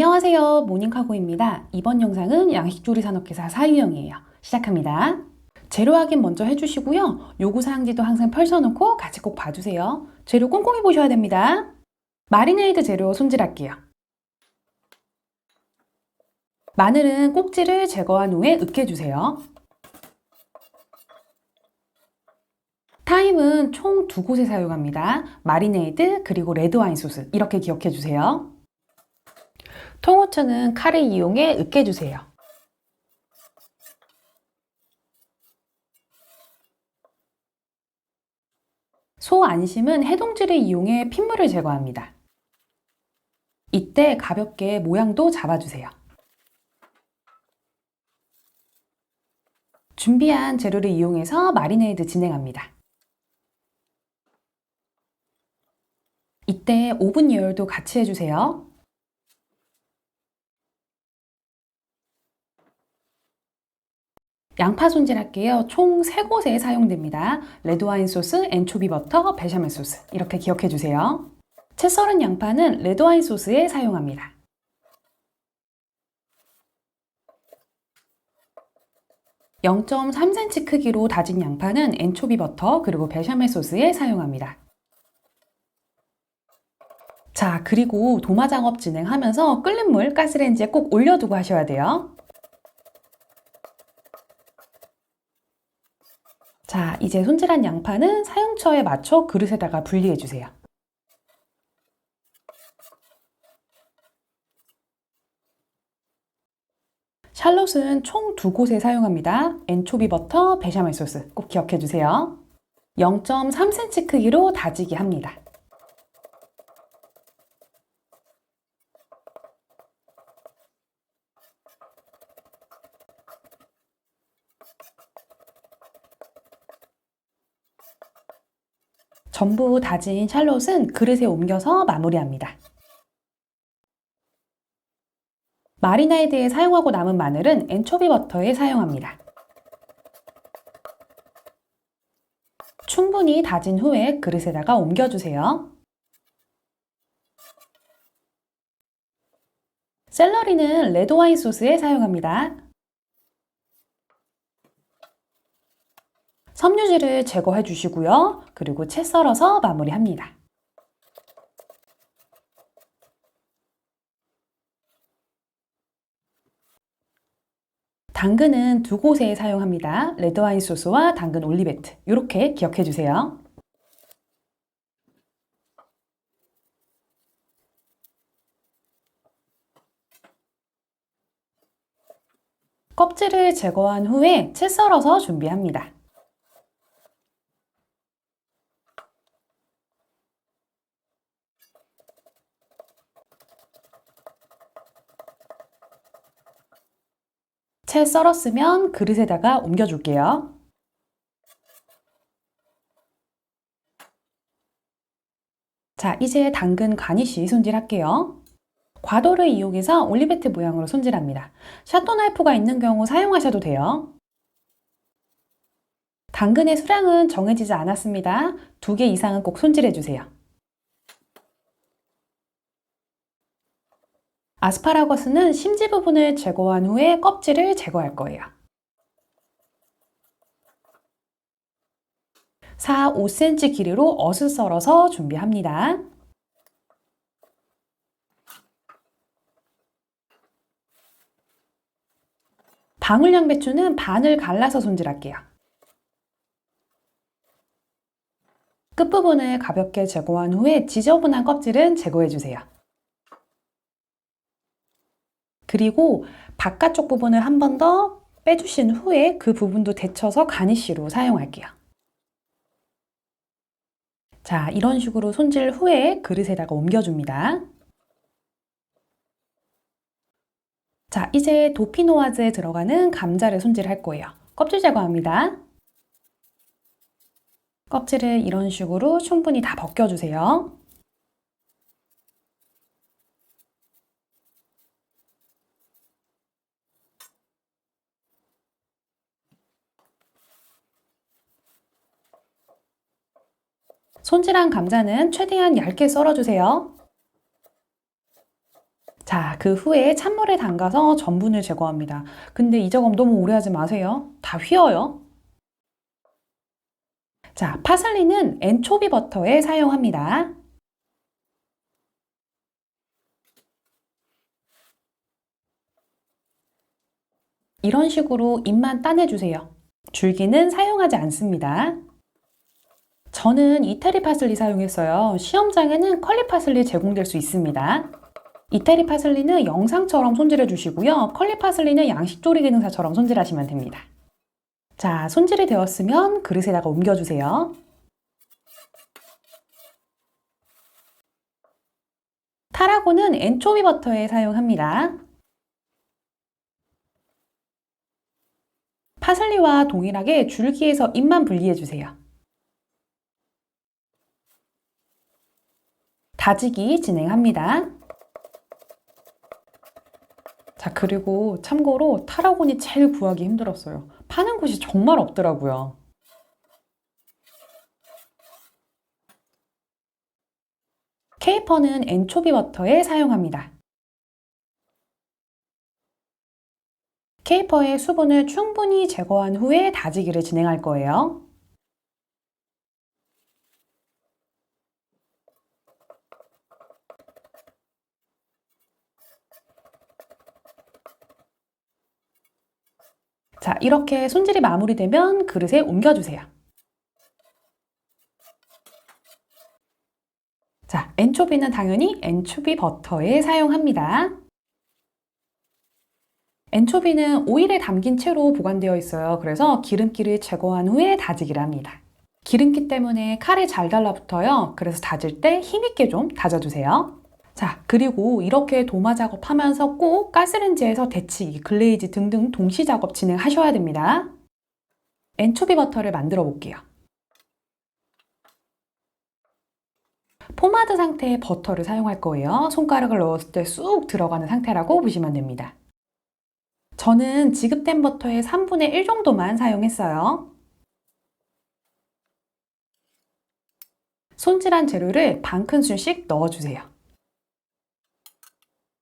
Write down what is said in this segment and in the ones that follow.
안녕하세요. 모닝카고입니다. 이번 영상은 양식조리산업회사 사유영이에요. 시작합니다. 재료 확인 먼저 해주시고요. 요구사항지도 항상 펼쳐놓고 같이 꼭 봐주세요. 재료 꼼꼼히 보셔야 됩니다. 마리네이드 재료 손질할게요. 마늘은 꼭지를 제거한 후에 으깨주세요. 타임은 총 2곳에 사용합니다. 마리네이드 그리고 레드와인 소스 이렇게 기억해주세요. 통후추는 칼을 이용해 으깨주세요. 소 안심은 해동질을 이용해 핏물을 제거합니다. 이때 가볍게 모양도 잡아주세요. 준비한 재료를 이용해서 마리네이드 진행합니다. 이때 오븐 예열도 같이 해주세요. 양파 손질할게요. 총 3곳에 사용됩니다. 레드와인 소스, 엔초비 버터, 베샤멜 소스 이렇게 기억해주세요. 채 썰은 양파는 레드와인 소스에 사용합니다. (0.3cm) 크기로 다진 양파는 엔초비 버터 그리고 베샤멜 소스에 사용합니다. 자, 그리고 도마 작업 진행하면서 끓는 물 가스레인지에 꼭 올려두고 하셔야 돼요. 자, 이제 손질한 양파는 사용처에 맞춰 그릇에다가 분리해주세요. 샬롯은 총 2곳에 사용합니다. 엔초비 버터, 베샤멜 소스 꼭 기억해주세요. (0.3cm) 크기로 다지기 합니다. 전부 다진 샬롯은 그릇에 옮겨서 마무리합니다. 마리네이드에 사용하고 남은 마늘은 엔초비 버터에 사용합니다. 충분히 다진 후에 그릇에다가 옮겨주세요. 샐러리는 레드와인 소스에 사용합니다. 섬유질을 제거해 주시고요. 그리고 채 썰어서 마무리합니다. 당근은 2곳에 사용합니다. 레드와인 소스와 당근 올리베트 이렇게 기억해 주세요. 껍질을 제거한 후에 채 썰어서 준비합니다. 채 썰었으면 그릇에다가 옮겨줄게요. 자, 이제 당근 가니쉬 손질할게요. 과도를 이용해서 올리베트 모양으로 손질합니다. 샤또 나이프가 있는 경우 사용하셔도 돼요. 당근의 수량은 정해지지 않았습니다. 2개 이상은 꼭 손질해주세요. 아스파라거스는 심지 부분을 제거한 후에 껍질을 제거할 거예요. 4, 5cm 길이로 어슷 썰어서 준비합니다. 방울 양배추는 반을 갈라서 손질할게요. 끝부분을 가볍게 제거한 후에 지저분한 껍질은 제거해주세요. 그리고 바깥쪽 부분을 한 번 더 빼주신 후에 그 부분도 데쳐서 가니쉬로 사용할게요. 자, 이런 식으로 손질 후에 그릇에다가 옮겨줍니다. 자, 이제 도피노와즈에 들어가는 감자를 손질할 거예요. 껍질 제거합니다. 껍질을 이런 식으로 충분히 다 벗겨주세요. 손질한 감자는 최대한 얇게 썰어주세요. 자, 그 후에 찬물에 담가서 전분을 제거합니다. 근데 이 작업 너무 오래 하지 마세요. 다 휘어요. 자, 파슬리는 엔초비 버터에 사용합니다. 이런 식으로 잎만 따내주세요. 줄기는 사용하지 않습니다. 저는 이태리 파슬리 사용했어요. 시험장에는 컬리 파슬리 제공될 수 있습니다. 이태리 파슬리는 영상처럼 손질해 주시고요. 컬리 파슬리는 양식조리 기능사처럼 손질하시면 됩니다. 자, 손질이 되었으면 그릇에다가 옮겨주세요. 타라고는 엔초비 버터에 사용합니다. 파슬리와 동일하게 줄기에서 잎만 분리해 주세요. 다지기 진행합니다. 자, 그리고 참고로 타라곤이 제일 구하기 힘들었어요. 파는 곳이 정말 없더라고요. 케이퍼는 엔초비 버터에 사용합니다. 케이퍼의 수분을 충분히 제거한 후에 다지기를 진행할 거예요. 자, 이렇게 손질이 마무리되면 그릇에 옮겨주세요. 자, 엔초비는 당연히 엔초비 버터에 사용합니다. 엔초비는 오일에 담긴 채로 보관되어 있어요. 그래서 기름기를 제거한 후에 다지기를 합니다. 기름기 때문에 칼에 잘 달라붙어요. 그래서 다질 때 힘있게 좀 다져주세요. 자, 그리고 이렇게 도마 작업하면서 꼭 가스레인지에서 데치기, 글레이즈 등등 동시 작업 진행하셔야 됩니다. 엔초비 버터를 만들어 볼게요. 포마드 상태의 버터를 사용할 거예요. 손가락을 넣었을 때 쑥 들어가는 상태라고 보시면 됩니다. 저는 지급된 버터의 3분의 1 정도만 사용했어요. 손질한 재료를 반 큰술씩 넣어주세요.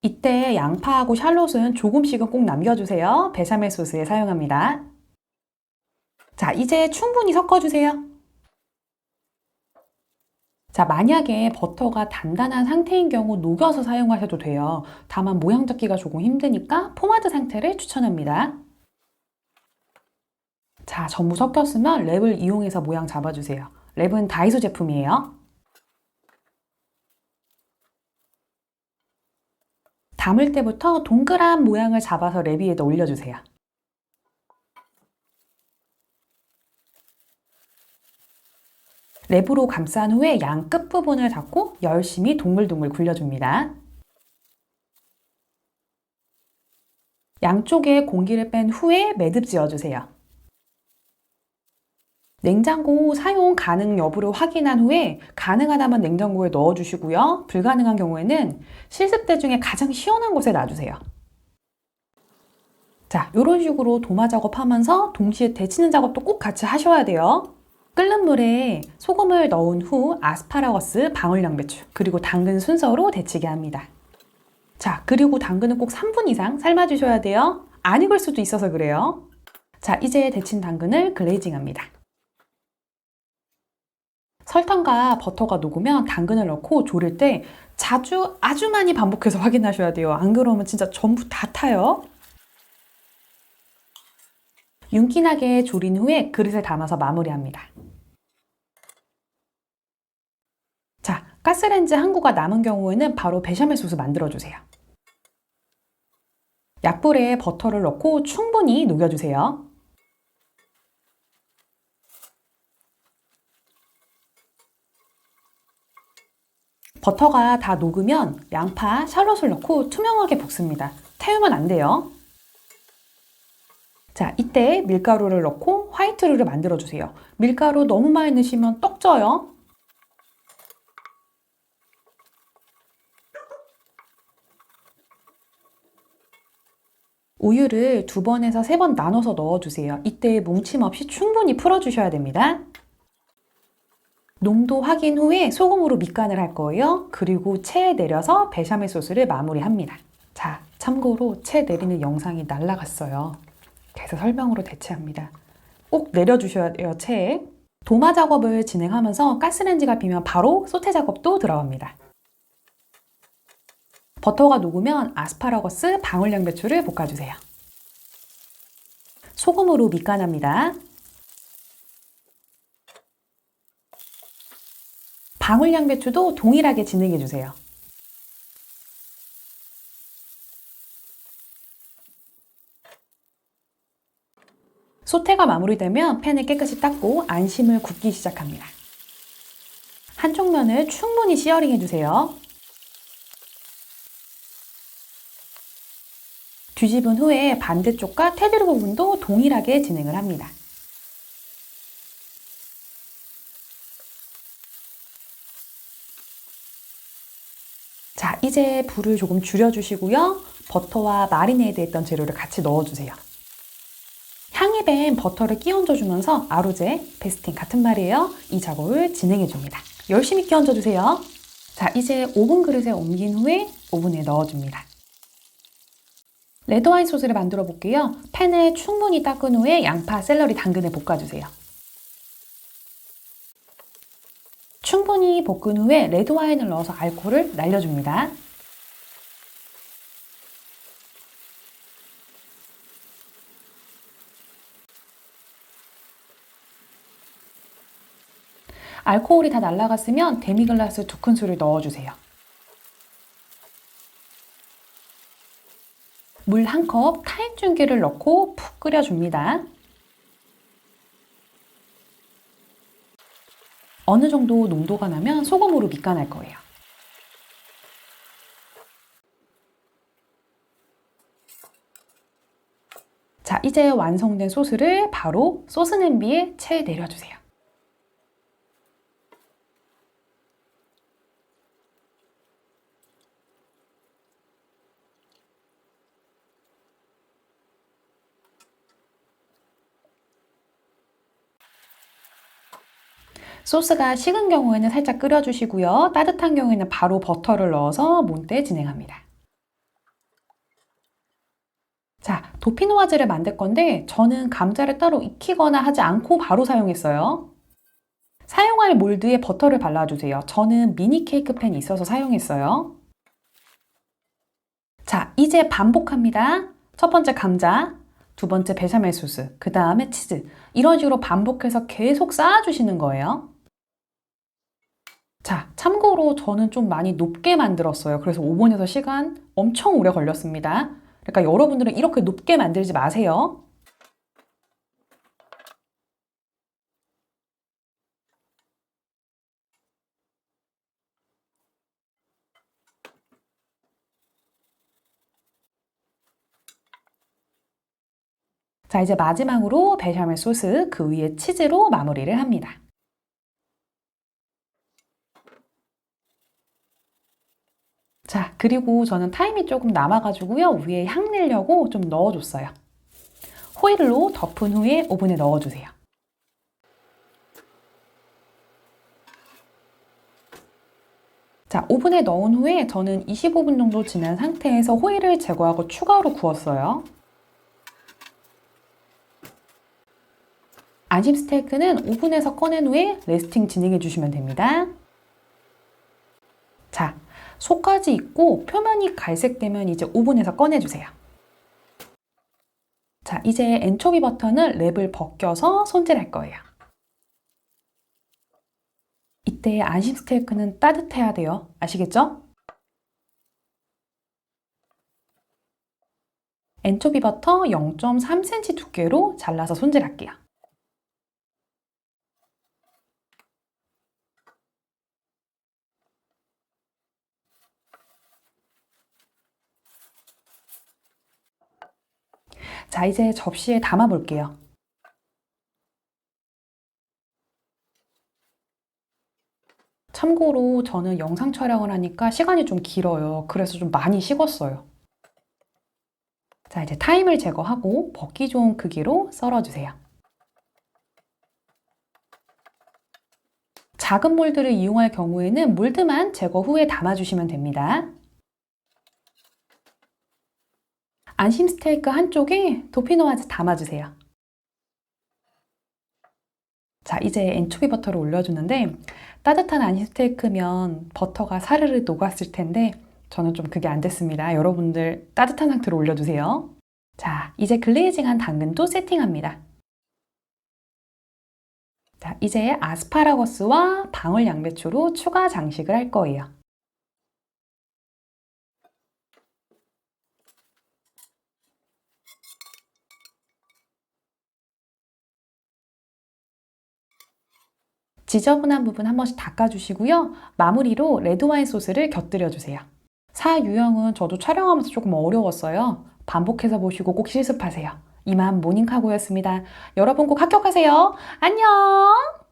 이때 양파하고 샬롯은 조금씩은 꼭 남겨주세요. 베샤멜 소스에 사용합니다. 자, 이제 충분히 섞어주세요. 자, 만약에 버터가 단단한 상태인 경우 녹여서 사용하셔도 돼요. 다만 모양 잡기가 조금 힘드니까 포마드 상태를 추천합니다. 자, 전부 섞였으면 랩을 이용해서 모양 잡아주세요. 랩은 다이소 제품이에요. 담을 때부터 동그란 모양을 잡아서 랩 위에다 올려주세요. 랩으로 감싼 후에 양 끝부분을 닫고 열심히 동글동글 굴려줍니다. 양쪽에 공기를 뺀 후에 매듭 지어주세요. 냉장고 사용 가능 여부를 확인한 후에 가능하다면 냉장고에 넣어주시고요. 불가능한 경우에는 실습대 중에 가장 시원한 곳에 놔주세요. 자, 이런 식으로 도마 작업하면서 동시에 데치는 작업도 꼭 같이 하셔야 돼요. 끓는 물에 소금을 넣은 후 아스파라거스, 방울 양배추, 그리고 당근 순서로 데치게 합니다. 자, 그리고 당근은 꼭 3분 이상 삶아주셔야 돼요. 안 익을 수도 있어서 그래요. 자, 이제 데친 당근을 글레이징합니다. 설탕과 버터가 녹으면 당근을 넣고 졸일 때 아주 많이 반복해서 확인하셔야 돼요. 안 그러면 진짜 전부 다 타요. 윤기나게 졸인 후에 그릇에 담아서 마무리합니다. 자, 가스레인지 한 구가 남은 경우에는 바로 베샤멜 소스 만들어주세요. 약불에 버터를 넣고 충분히 녹여주세요. 버터가 다 녹으면 양파, 샬롯을 넣고 투명하게 볶습니다. 태우면 안 돼요. 자, 이때 밀가루를 넣고 화이트루를 만들어주세요. 밀가루 너무 많이 넣으시면 떡져요. 우유를 2번에서 3번 나눠서 넣어주세요. 이때 뭉침 없이 충분히 풀어주셔야 됩니다. 농도 확인 후에 소금으로 밑간을 할 거예요. 그리고 체에 내려서 베샤멜 소스를 마무리합니다. 자, 참고로 채 내리는 영상이 날라갔어요. 그래서 설명으로 대체합니다. 꼭 내려주셔야 돼요, 채에. 도마 작업을 진행하면서 가스레인지가 비면 바로 소테 작업도 들어갑니다. 버터가 녹으면 아스파라거스, 방울 양배추를 볶아주세요. 소금으로 밑간합니다. 방울 양배추도 동일하게 진행해주세요. 소테가 마무리되면 팬을 깨끗이 닦고 안심을 굽기 시작합니다. 한쪽 면을 충분히 시어링 해주세요. 뒤집은 후에 반대쪽과 테두리 부분도 동일하게 진행을 합니다. 자, 이제 불을 조금 줄여주시고요. 버터와 마리네이드 했던 재료를 같이 넣어주세요. 향이 밴 버터를 끼얹어주면서 아로제, 베스틴 같은 말이에요. 이 작업을 진행해줍니다. 열심히 끼얹어주세요. 자, 이제 오븐 그릇에 옮긴 후에 오븐에 넣어줍니다. 레드와인 소스를 만들어 볼게요. 팬을 충분히 닦은 후에 양파, 샐러리, 당근을 볶아주세요. 충분히 볶은 후에 레드와인을 넣어서 알코올을 날려줍니다. 알코올이 다 날아갔으면 데미글라스 2큰술을 넣어주세요. 물 1컵, 타임 jun기를 넣고 푹 끓여줍니다. 어느 정도 농도가 나면 소금으로 밑간할 거예요. 자, 이제 완성된 소스를 바로 소스 냄비에 채 내려주세요. 소스가 식은 경우에는 살짝 끓여주시고요. 따뜻한 경우에는 바로 버터를 넣어서 몬때 진행합니다. 자, 도피노와즈를 만들 건데 저는 감자를 따로 익히거나 하지 않고 바로 사용했어요. 사용할 몰드에 버터를 발라주세요. 저는 미니 케이크 팬이 있어서 사용했어요. 자, 이제 반복합니다. 첫 번째 감자, 두 번째 베샤멜 소스, 그 다음에 치즈. 이런 식으로 반복해서 계속 쌓아주시는 거예요. 자, 참고로 저는 좀 많이 높게 만들었어요. 그래서 오븐에서 시간 엄청 오래 걸렸습니다. 그러니까 여러분들은 이렇게 높게 만들지 마세요. 자, 이제 마지막으로 베샤멜 소스, 그 위에 치즈로 마무리를 합니다. 자, 그리고 저는 타임이 조금 남아가지고요. 위에 향 내려고 좀 넣어줬어요. 호일로 덮은 후에 오븐에 넣어주세요. 자, 오븐에 넣은 후에 저는 25분 정도 지난 상태에서 호일을 제거하고 추가로 구웠어요. 안심 스테이크는 오븐에서 꺼낸 후에 레스팅 진행해 주시면 됩니다. 자, 속까지 익고 표면이 갈색되면 이제 오븐에서 꺼내주세요. 자, 이제 엔초비 버터는 랩을 벗겨서 손질할 거예요. 이때 안심 스테이크는 따뜻해야 돼요. 아시겠죠? 엔초비 버터 0.3cm 두께로 잘라서 손질할게요. 자, 이제 접시에 담아 볼게요. 참고로 저는 영상 촬영을 하니까 시간이 좀 길어요. 그래서 좀 많이 식었어요. 자, 이제 타임을 제거하고 먹기 좋은 크기로 썰어주세요. 작은 몰드를 이용할 경우에는 몰드만 제거 후에 담아주시면 됩니다. 안심 스테이크 한쪽에 도피노아즈 담아주세요. 자, 이제 엔초비 버터를 올려주는데 따뜻한 안심 스테이크면 버터가 사르르 녹았을 텐데 저는 좀 그게 안 됐습니다. 여러분들 따뜻한 상태로 올려주세요. 자, 이제 글레이징한 당근도 세팅합니다. 자, 이제 아스파라거스와 방울 양배추로 추가 장식을 할 거예요. 지저분한 부분 한 번씩 닦아주시고요. 마무리로 레드와인 소스를 곁들여 주세요. 사 유형은 저도 촬영하면서 조금 어려웠어요. 반복해서 보시고 꼭 실습하세요. 이만 모닝카고였습니다. 여러분 꼭 합격하세요. 안녕!